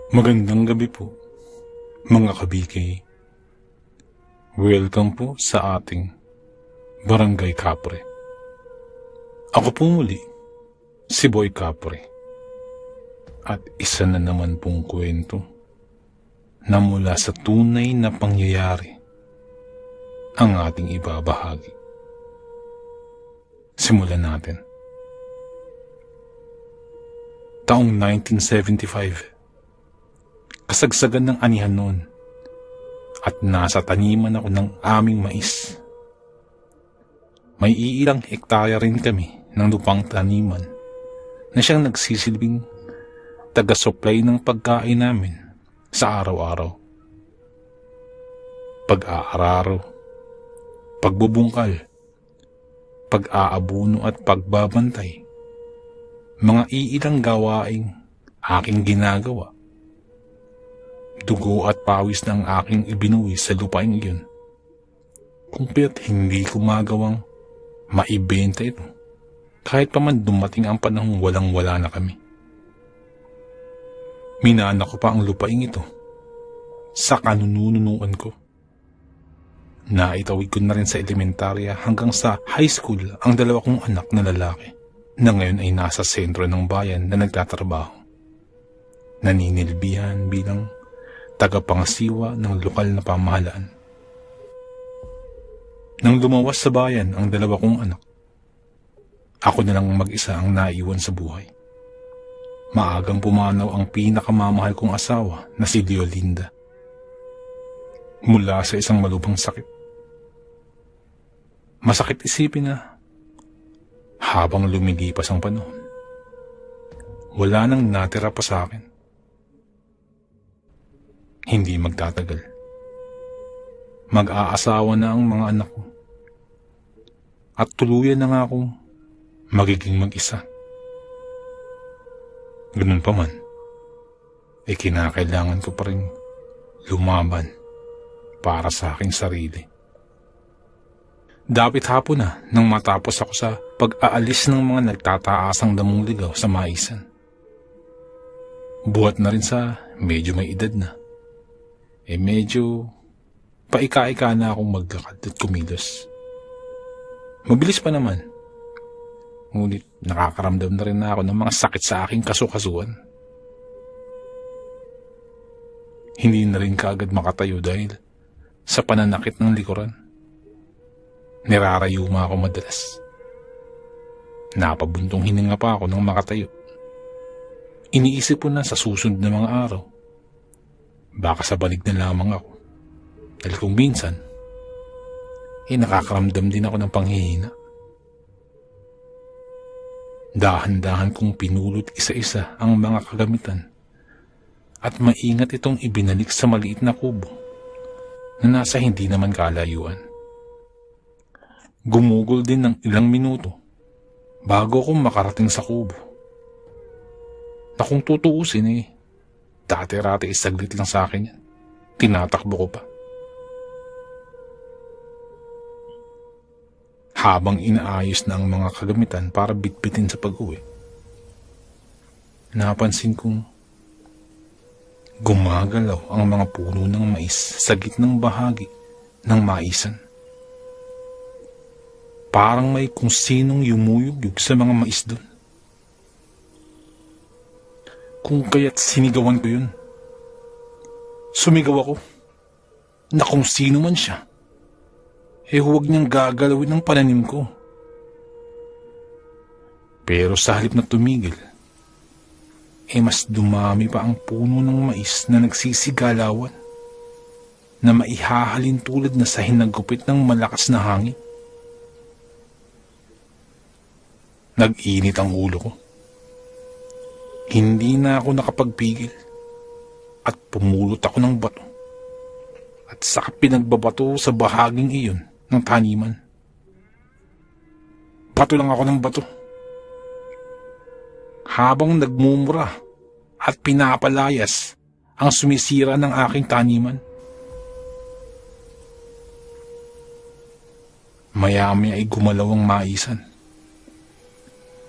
Magandang gabi po, mga kabikay. Welcome po sa ating Barangay Kapre. Ako po muli, si Boy Kapre. At isa na naman pong kwento na mula sa tunay na pangyayari ang ating ibabahagi. Simulan natin. Taong 1975. Kasagsagan ng anihan noon at nasa taniman ako ng aming mais. May iilang hektarya rin kami ng lupang taniman na siyang nagsisilbing taga-supply ng pagkain namin sa araw-araw. Pag-aararo, pagbubungkal, pag-aabuno at pagbabantay, mga iilang gawaing aking ginagawa. Dugo at pawis ng aking ibinuwi sa lupaing iyon. Kung kaya't hindi ko magawang maibenta ito, kahit pa man dumating ang panahong walang-wala na kami. Minana ko pa ang lupaing ito sa kanununuan ko. Naitawid ko na rin sa elementarya hanggang sa high school ang dalawa kong anak na lalaki na ngayon ay nasa sentro ng bayan na nagtatrabaho. Naninilbihan bilang tagapangasiwa ng lokal na pamahalaan. Nang lumawas sa bayan ang dalawa kong anak, ako na lang mag-isa ang naiwan sa buhay. Maagang pumanaw ang pinakamamahal kong asawa na si Leolinda. Mula sa isang malubhang sakit. Masakit isipin na habang lumilipas ang panahon, wala nang natira pa sa akin. Hindi magtatagal. Mag-aasawa na ang mga anak ko. At tuluyan na nga akong magiging mag-isa. Ganun pa man, kinakailangan ko pa rin lumaban para sa aking sarili. Dapit hapon na nang matapos ako sa pag-aalis ng mga nagtataasang damong ligaw sa maisan. Buhat na rin sa medyo may edad na. Medyo paika-ika na akong maglakad at kumilos. Mabilis pa naman. Ngunit nakakaramdam na rin ako ng mga sakit sa aking kasukasuan. Hindi na rin kaagad makatayo dahil sa pananakit ng likuran. Nirarayuma ako madalas. Napabuntong hininga pa ako nang makatayo. Iniisip ko na sa susunod na mga araw, baka sa banig na lamang ako. Dahil kung minsan, nakakaramdam din ako ng panghihina. Dahan-dahan kong pinulot isa-isa ang mga kagamitan at maingat itong ibinalik sa maliit na kubo na nasa hindi naman kalayuan. Gumugol din ng ilang minuto bago ako makarating sa kubo. Na kung tutuusin dati-rati saglit lang sa akin yan. Tinatakbo ko pa. Habang inaayos na ang mga kagamitan para bitbitin sa pag-uwi, napansin kong gumagalaw ang mga puno ng mais sa gitnang bahagi ng maisan. Parang may kung sinong yumuyugyug sa mga mais doon. Kung kaya't sinigawan ko yun. Sumigaw ako na kung sino man siya, huwag niyang gagalawin ang pananim ko. Pero sa halip na tumigil, mas dumami pa ang puno ng mais na nagsisigalawan na maihahalin tulad na sa hinagupit ng malakas na hangin. Nag-init ang ulo ko. Hindi na ako nakapagpigil at pumulot ako ng bato at saka pinagbabato sa bahaging iyon ng taniman. Bato lang ako ng bato. Habang nagmumura at pinapalayas ang sumisira ng aking taniman. Maya-maya ay gumalaw ang maisan.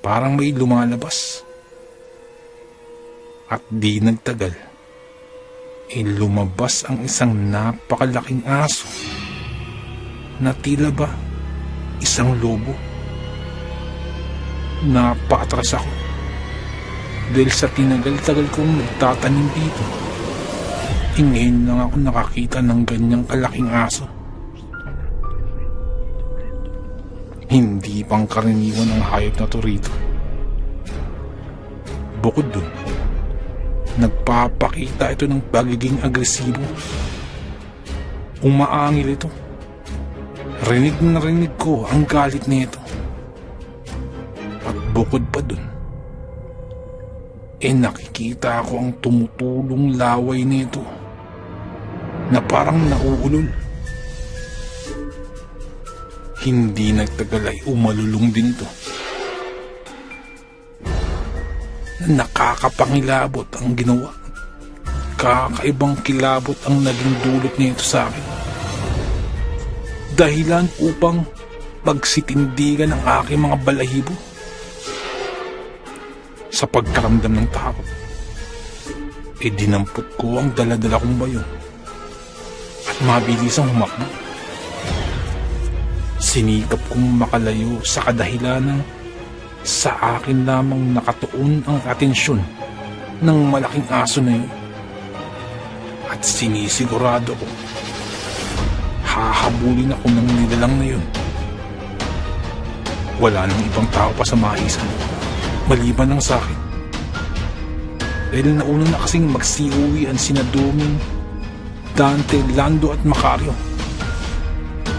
Parang may lumalabas. At di nagtagal, lumabas ang isang napakalaking aso na tila ba isang lobo. Napaatras ako dahil sa tinagal-tagal kong nagtatanim dito. Ngayon lang ako nakakita ng ganyang kalaking aso. Hindi pang karaniwan ang hayop na to rito. Bukod dun, nagpapakita ito ng pagiging agresibo. Umaangil ito. Rinig na rinig ko ang galit nito. At bukod pa dun, nakikita ko ang tumutulong laway nito na parang nauulol. Hindi nagtagal ay umalulong din to. Nakakapangilabot ang ginawa. Kakaibang kilabot ang naging dulot nito sa akin. Dahilan upang pagsitindigan ang aking mga balahibo. Sa pagkaramdam ng takot, dinampot ko ang daladala kong bayon at mabilisang humakbo. Sinikap kong makalayo sa kadahilanang sa akin lamang nakatuon ang atensyon ng malaking aso na yun. At sinisigurado ko, hahabulin ako ng nilalang na yun. Wala nang ibang tao pa sa maisan, maliban lang sa akin. Dahil nauna na kasing magsiuwi ang sina Doming, Dante, Lando at Macario.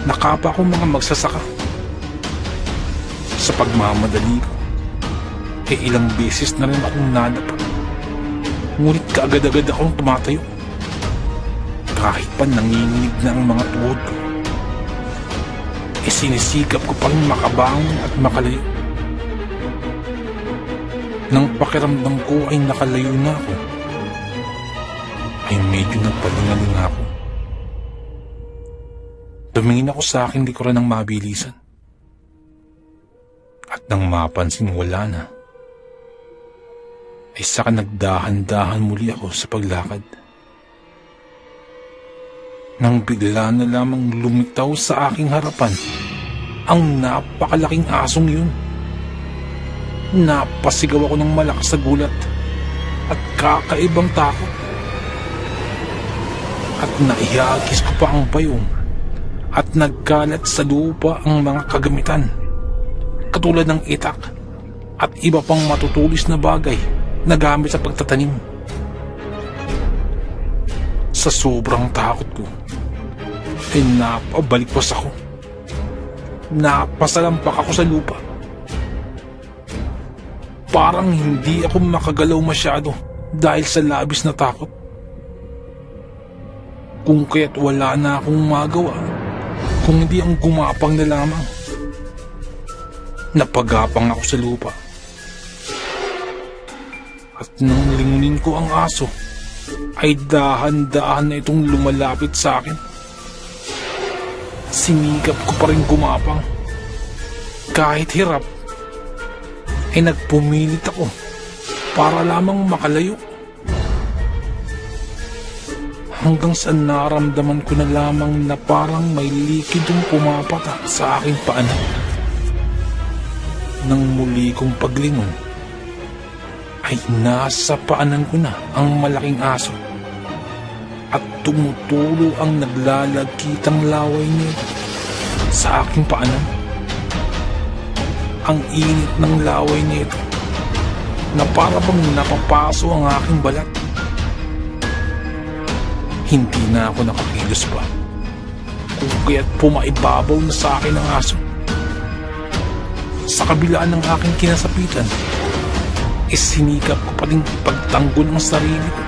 Nakapa ko mga magsasaka. Sa pagmamadali ko, ilang beses na rin akong nadapa. Ngunit kaagad-agad akong tumatayo. Kahit pa nanginginig na ang mga tuhod ko, sinisikap ko pa rin makabangon at makalayo. Nang pakiramdam ko ay nakalayo na ako, ay medyo nagpalingalinga ako. Tumingin ako sa aking likuran ng mabilisan. At nang mapansin wala na, ay saka nagdahan-dahan muli ako sa paglakad. Nang bigla na lamang lumitaw sa aking harapan ang napakalaking asong yun. Napasigaw ako ng malakas sa gulat at kakaibang takot. At naihagis ko pa ang payong at nagkalat sa lupa ang mga kagamitan, katulad ng itak at iba pang matutulis na bagay na gamit sa pagtatanim. Sa sobrang takot ko, napabalikwas ako. Napasalampak ako sa lupa. Parang hindi ako makagalaw masyado dahil sa labis na takot. Kung kaya't wala na akong magawa, kung hindi ang gumapang na lamang. Napagapang ako sa lupa. At nang lingunin ko ang aso, ay dahan-dahan na itong lumalapit sa akin. Sinikap ko pa rin gumapang. Kahit hirap, ay nagpumilit ako para lamang makalayo. Hanggang sa naramdaman ko na lamang na parang may likidong pumapatak sa aking paanan. Nang muli kong paglingon, ay nasa paanan ko na ang malaking aso at tumutulo ang naglalagkitang laway niya sa aking paanan. Ang init ng laway nito na para bang napapaso ang aking balat. Hindi na ako nakakilos pa, kung kaya't pumaibabaw na sa akin ang aso. Sa kabilaan ng aking kinasapitan, sinikap ko pa rin pagtanggol ang sarili ko.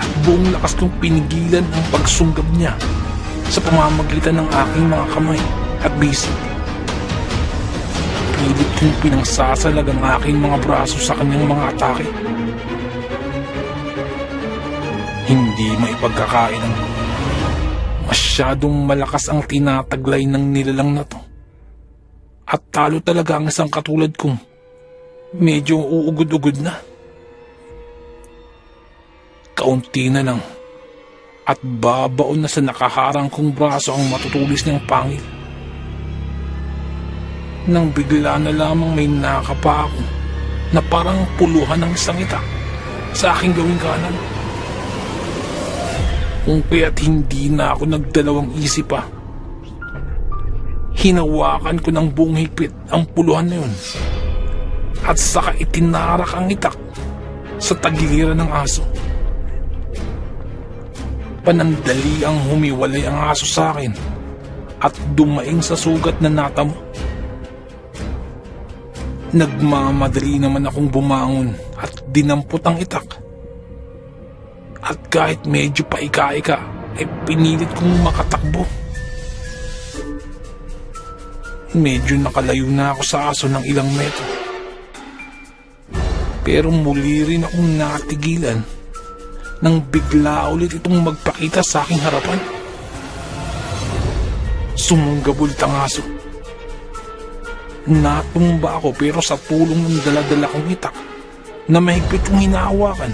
At buong lakas kong pinigilan ang pagsunggab niya sa pamamagitan ng aking mga kamay at bisig. Pilit kong pinangsasalag ang aking mga braso sa kanyang mga atake. Hindi maipagkakain ang masyadong malakas ang tinataglay ng nilalang na to. At talo talaga ang isang katulad kong medyo uugod-ugod na. Kaunti na lang at babaon na sa nakaharang kong braso ang matutulis niyang pangil. Nang bigla na lamang may nakapa ako na parang puluhan ng isang itak sa aking gawing kanan. Kung kaya't hindi na ako nagdalawang isip pa, hinawakan ko ng buong higpit ang puluhan na yun at saka itinarak ang itak sa tagiliran ng aso. Panandali ang humiwalay ang aso sa akin at dumaing sa sugat na natamo. Nagmamadali naman akong bumangon at dinampot ang itak. At kahit medyo paika-ika, ay pinilit kong makatakbo. Medyo nakalayo na ako sa aso ng ilang metro. Pero muli rin akong natigilan nang bigla ulit itong magpakita sa aking harapan. Sumunggabol ang aso. Natumba ako pero sa tulong ng daladala kong itak na mahigpit kong hinahawakan,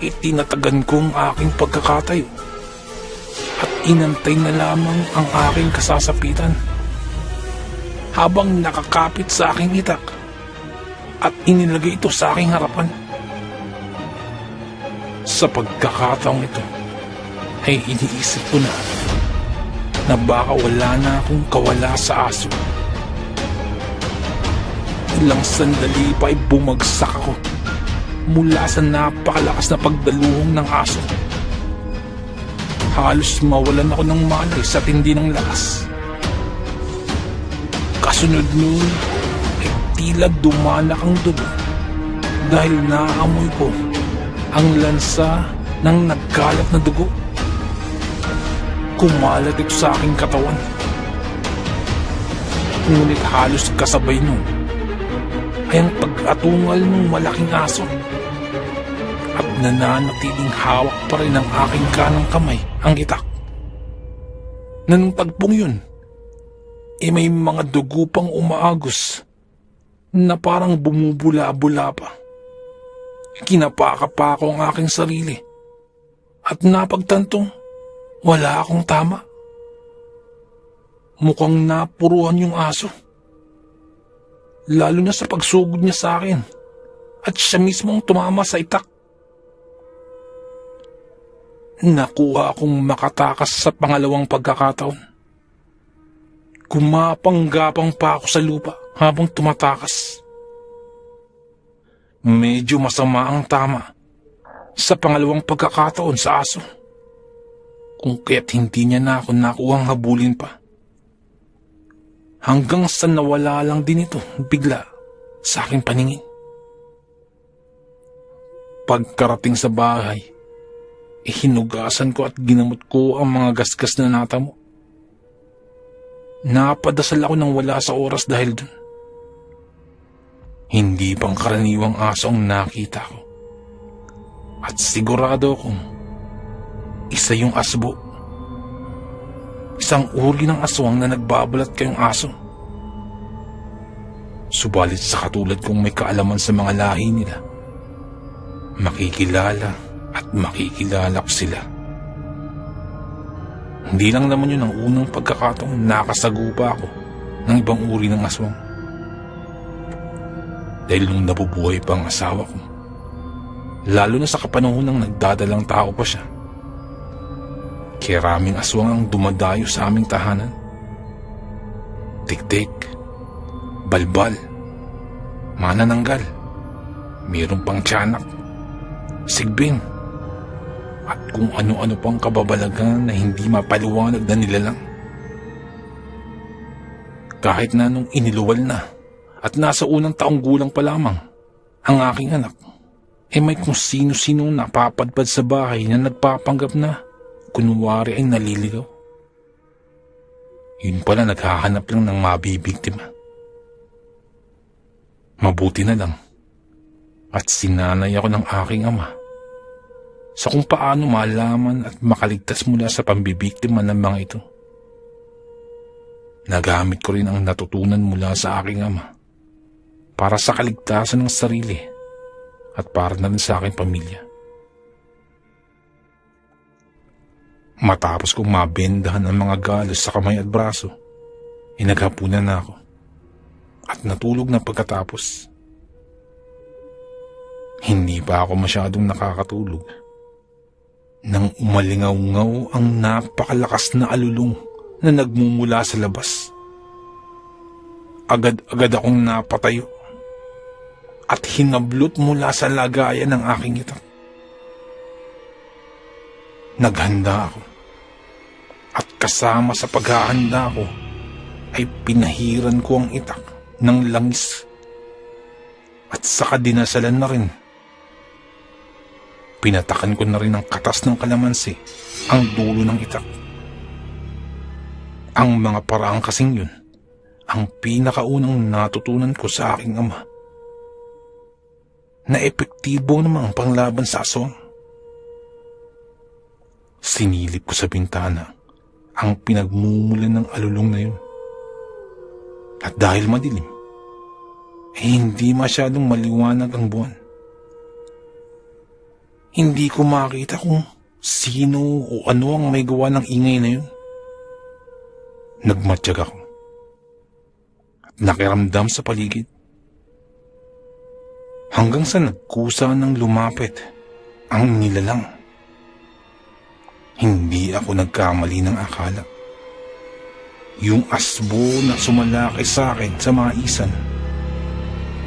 itinatagan ko ang aking pagkakatayo at inantay na lamang ang aking kasasapitan habang nakakapit sa aking itak at inilagay ito sa aking harapan. Sa pagkakataong ito ay iniisip ko na baka wala na akong kawala sa aso. Ilang sandali pa ay bumagsak ako mula sa napakalakas na pagdaluhong ng aso. Halos mawalan ako ng malay sa tindi ng lakas. Kasunod nun ay tila dumanak ang dugo dahil naamoy ko ang lansa ng nagkalat na dugo. Kumalat ito sa aking katawan. Ngunit halos kasabay nun ay ang pag-atungal ng malaking aso at nananatiling hawak pa rin ng aking kanang kamay ang itak. Nang tagpong yun, may mga dugo pang umaagos na parang bumubula-bula pa. Kinapaka pa ako ang aking sarili at napagtantong wala akong tama. Mukhang napuruhan yung aso, lalo na sa pagsugod niya sa akin at siya mismo ang tumama sa itak. Nakuha akong makatakas sa pangalawang pagkakataon. Gumapang-gapang pa ako sa lupa habang tumatakas. Medyo masama ang tama sa pangalawang pagkakataon sa aso, kung kaya't hindi niya na ako nakuhang habulin pa. Hanggang sa nawala lang din ito bigla sa aking paningin. Pagkarating sa bahay, hinugasan ko at ginamot ko ang mga gasgas na natamo. Napadasal ako ng wala sa oras dahil dun. Hindi pang karaniwang aso ang nakita ko. At sigurado akong isa yung asbo. Isang uri ng aswang na nagbabalat kayong aso. Subalit sa katulad kong may kaalaman sa mga lahi nila, makikilala at makikilala ko sila. Hindi lang naman yun ang unang pagkakataong nakasagupa ako ng ibang uri ng aswang. Dahil nung nabubuhay pa ang asawa ko, lalo na sa kapanahon ng nagdadalang tao pa siya, kiraming aswang ang dumadayo sa aming tahanan. Tiktik, balbal, manananggal, mayroon pang tiyanak, sigbin, at kung ano-ano pang kababalagan na hindi mapaliwanag na nilalang. Kahit na nung iniluwal na at nasa unang taong gulang pa lamang ang aking anak, may kung sino-sino napapadpad sa bahay na nagpapanggap na kunwari ay naliligaw. Yun pala naghahanap lang ng mabibiktima. Mabuti na lang at sinanay ako ng aking ama sa kung paano malaman at makaligtas mula sa pambibiktima ng mga ito. Nagamit ko rin ang natutunan mula sa aking ama para sa kaligtasan ng sarili at para na rin sa aking pamilya. Matapos kong mabendahan ang mga galos sa kamay at braso, naghapunan na ako at natulog na pagkatapos. Hindi pa ako masyadong nakakatulog nang umalingaw-ngaw ang napakalakas na alulong na nagmumula sa labas. Agad-agad akong napatayo at hinablot mula sa lagayan ng aking itak. Naghanda ako at kasama sa paghahanda ko ay pinahiran ko ang itak ng langis at saka dinasalan na rin. Pinatakan ko na rin ang katas ng kalamansi ang dulo ng itak. Ang mga paraang kasing yun ang pinakaunang natutunan ko sa aking ama na epektibo namang panglaban sa aswang. Sinilip ko sa bintana ang pinagmumulan ng alulong na yun. At dahil madilim, hindi masyadong maliwanag ang buwan. Hindi ko makita kung sino o ano ang may gawa ng ingay na yun. Nagmatsyag ako at nakiramdam sa paligid hanggang sa nagkusa ng lumapit ang nilalang. Hindi ako nagkamali ng akala. Yung asbo na sumalakay sa akin sa maisan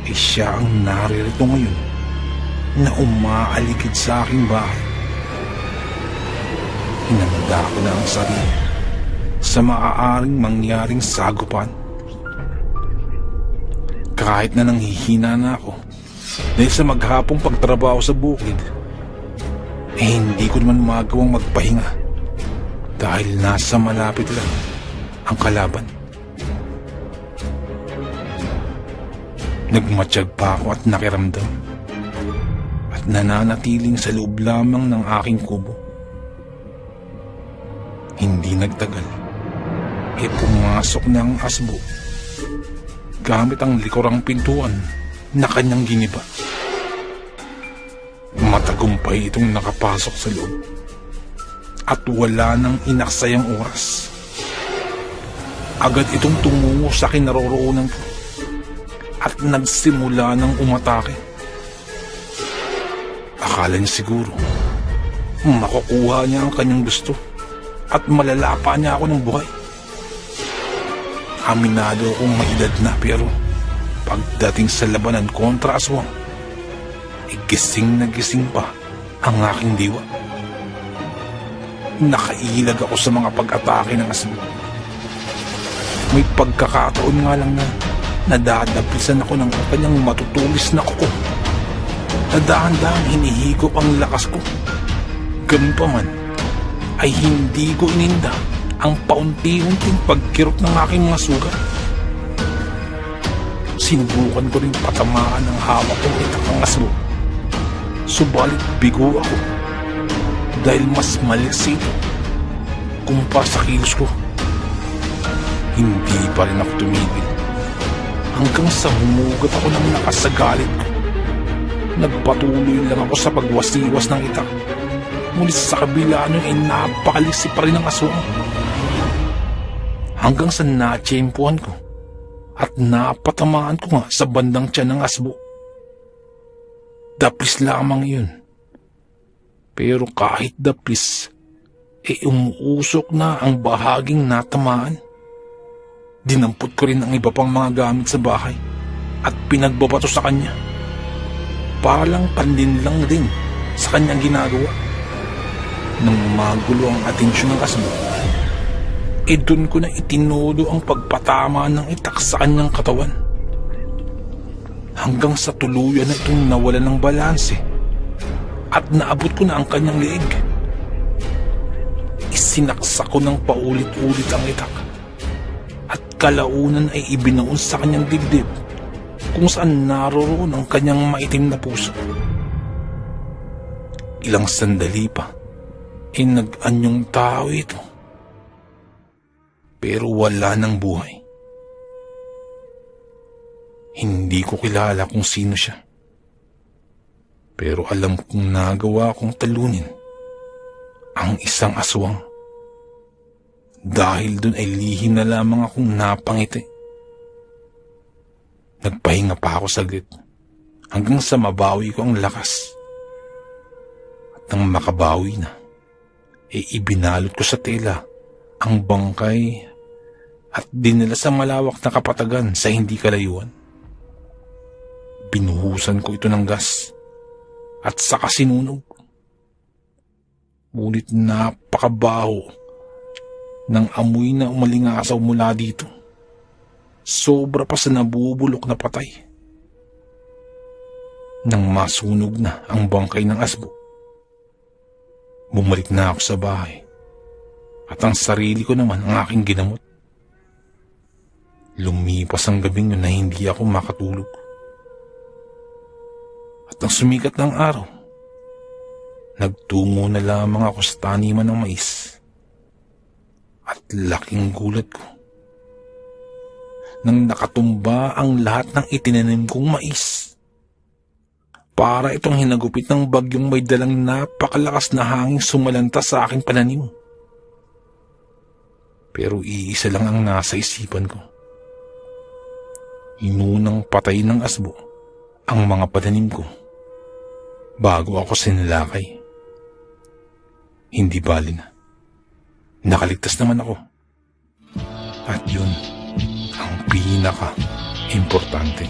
ay siya ang naririto ngayon na umaaligid sa aking bahay. Hinanda ko na ang sarili sa maaaring mangyaring sagupan. Kahit na nanghihina na ako dahil sa maghapong pagtrabaho sa bukid, hindi ko naman magawang magpahinga dahil nasa malapit lang ang kalaban. Nagmatsyag pa ako at nakiramdam at nananatiling sa loob lamang ng aking kubo. Hindi nagtagal, pumasok na ang asbo gamit ang likurang pintuan na kanyang giniba. Matagumpay itong nakapasok sa loob at wala nang inaksayang oras. Agad itong tumungo sa kinaroroonan ko at nagsimula ng umatake. Akala niya siguro makukuha niya ang kanyang gusto at malalapa niya ako ng buhay. Aminado akong may edad na, pero pagdating sa labanan kontra aswang, gising na gising pa ang aking diwa. Nakailag ako sa mga pag-atake ng asbo. May pagkakataon nga lang na nadadapisan ako ng kanyang matutulis na kuko. Dahan-dahan hinihigop ang lakas ko. Ganun pa man, ay hindi ko ininda ang paunti-unting pagkirot ng aking mga sugat. Sinubukan ko rin patamaan ng hawak kong itak ng asbo. Subalit bigo ako dahil mas maliksi ito kumpara sa kilos ko. Hindi pa rin ako tumigil hanggang sa humugot ako ng lakas sa galit ko. Nagpatuloy lang ako sa pagwasiwas ng itak. Ngunit sa kabila nun ay napakaliksi pa rin ang aswang. Hanggang sa natsyempuhan ko at napatamaan ko nga sa bandang tiyan ng asbo. Daplis lamang yun. Pero kahit daplis, umuusok na ang bahaging natamaan. Dinampot ko rin ang iba pang mga gamit sa bahay at pinagbabato sa kanya. Parang panlinlang din sa kanyang ginagawa. Nang magulo ang atensyon ng asbo, doon ko na itinulo ang pagpatama ng itak sa kanyang katawan. Hanggang sa tuluyan na itong nawalan ng balanse at naabot ko na ang kanyang leeg. Isinaksak ko ng paulit-ulit ang itak at kalaunan ay ibinaon sa kanyang dibdib kung saan naroroon ang kanyang maitim na puso. Ilang sandali pa nag-anyong tao ito, pero wala ng buhay. Hindi ko kilala kung sino siya, pero alam kong nagawa kong talunin ang isang aswang Dahil dun ay lihim na lamang akong napangiti. Nagpahinga pa ako saglit hanggang sa mabawi ko ang lakas. At nang makabawi na, ibinalot ko sa tela ang bangkay at dinala sa malawak na kapatagan sa hindi kalayuan. Binuhusan ko ito ng gas at saka sinunog. Ngunit napakabaho ng amoy na umalingasaw mula dito. Sobra pa sa nabubulok na patay. Nang masunog na ang bangkay ng asbo, bumalik na ako sa bahay at ang sarili ko naman ang aking ginamot. Lumipas ang gabing yun na hindi ako makatulog. At nang sumikat ng araw, nagtungo na lamang ako sa taniman ng mais. At laking gulat ko nang nakatumba ang lahat ng itinanim kong mais. Para itong hinagupit ng bagyong may dalang napakalakas na hangin sumalanta sa aking pananim. Pero iisa lang ang nasa isipan ko. Inunang patay ng asbo ang mga pananim ko bago ako sinalakay. Hindi bali na. Nakaligtas naman ako. At yun ang pinaka-importante.